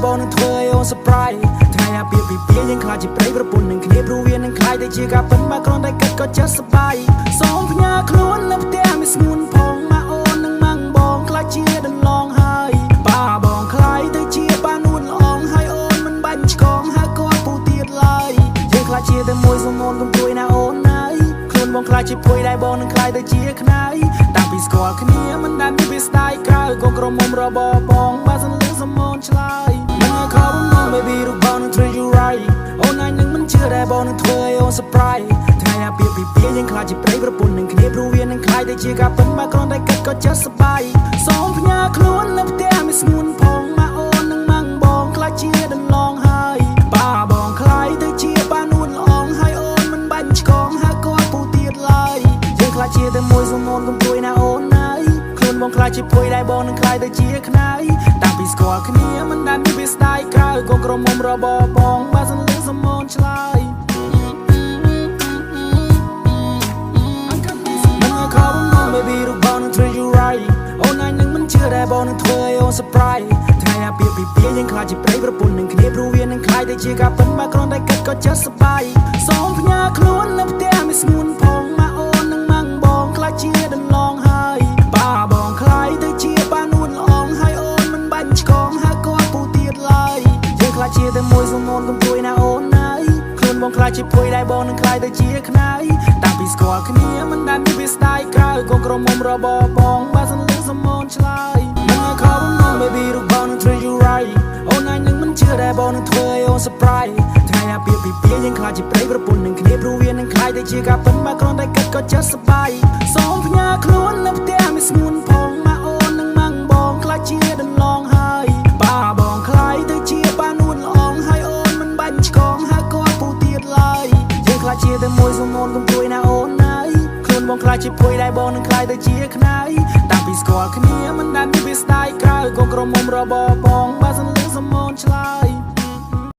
បងនឹងធ្វើឲ្យអូន surprise ថ្ងៃអាពាហ៍ពិពាហ៍យើងខ្លាចជាប្រិយប្រពន្ធនឹងគ្នាព្រោះវានឹងខ្លាយទៅជាការពិតមកគ្រាន់តែគិតក៏ចិត្តសប្បាយសូមផ្ញើខ្លួននៅផ្ទះមានស្ងួនផងមកអូននឹងម៉ាំងបងខ្លាចជាដន្លងហើយបាបងខ្លាយទៅជាបានួនល្អងហើយអូនមិនបាញ់ឆ្កងហើយគាត់ពូទៀតឡើយយើងខ្លាចជាតែមួយសូមអូនកុំព្រួយណាអូនណាយខ្លួនបងខ្លាចជាព្រួយដែរបងនឹងខ្លាយទៅជាខ្នើយតាំងពីស្គាល់គ្នាមិនដែលមានវាស្ដាយក្រៅក៏ក្រមុំរបបបងបើសិនលឺសូមអូនឆ្លើយមិនឲ្យខំបង baby រូបបងនឹង treat you right អូនឯងនឹងមិនជឿដែរបងនឹងធ្វើឲ្យអូន surprise ថ្ងៃអាពាហ៍ពិពាហ៍យើងខ្លាចជាប្រិយប្រពន្ធនឹងគ្នាព្រោះវានឹងខ្លាយទៅជាការពិតមកគ្រាន់តែគិតក៏ចិត្តសប្បាយសូមផ្ញើខ្លួននៅផ្ទះមានស្ងួនផងមកអូននឹងម៉ាំងបងខ្លាចជាដន្លងហើយបាបងខ្លាយទៅជាបានួនល្អងហើយអូនមិនបាញ់ឆ្កងហើយគាត់ពូទៀតឡើយយើងខ្លាចជាតែមួយសូមអូនកុំព្រួយណាអូនណាយខ្លួនបងខ្លាចជាព្រួយដែរបងនឹងខ្លាយទៅជាខ្នើយតាំងពីស្គាល់គ្នាមិនដែលមានវាស្ដាយក្រៅក៏ក្រមុំរបបបងបើសិនលឺសូមអូនឆ្លើយbaby រូបបងនឹង treat you right អូនឯងនឹងមិនជឿដែរបងនឹងធ្វើឲ្យអូន surprise ថ្ងៃអាពាហ៍ពិពាហ៍យើងខ្លាចជាប្រិយប្រពន្ធនឹងគ្នាព្រោះវានឹងខ្លាយទៅជាការពិតមកគ្រាន់តែគិតក៏ចិត្តសប្បាយសូមផ្ញើខ្លួននៅផ្ទះមានស្ងួនផងមកអូននឹងម៉ាំងបងខ្លាចជាដន្លងហើយបាបងខ្លាយទៅជាបានួនល្អងហើយអូនមិនបាញ់ឆ្កងហើយគាត់ពូទៀតឡើយយើងខ្លាចជាតែមួយសូមអូនកុំព្រួយណាអូនណាយខ្លួនបងខ្លាចជាព្រួយដែរបងនឹងខ្លាយទៅជាខ្នើយតាំងពីស្គាល់គ្នាមិនដែលមានវាស្ដាយក្រៅក៏ក្រមុំរបបបងបើសិនលឺសូមអូនឆ្លើយមិនឲ្យខំបង baby រូបបងនឹង treat you right អូនឯងនឹងមិនជឿដែរបងនឹងធ្វើឲ្យអូន surprise ថ្ងៃអាពាហ៍ពិពាហ៍យើងខ្លាចជាប្រិយប្រពន្ធនឹងគ្នាព្រោះវានឹងខ្លាយទៅជាការពិតមកគ្រាន់តែគិតក៏ចិត្តសប្បាយសូមផ្ញើខ្លួននៅផ្ទះមានស្ងួនផងមកអូននឹងម៉ាំងបងខ្លាចជាដន្លងហើយបាបងខ្លាយទៅជាបានួនល្អងហើយអូនមិនបាញ់ឆ្កងហើយគាត់ពូទៀតឡើយយើងខ្លាចជាតែមួយសូមអូនកុំព្រួយណាអូនណាយខ្លួនបងខ្លាចជាព្រួយដែរបងនឹងខ្លាយទៅជាខ្នើយតាំងពីស្គាល់គ្នាមិនដែលមានវាស្ដាយក្រៅក៏ក្រមុំរបប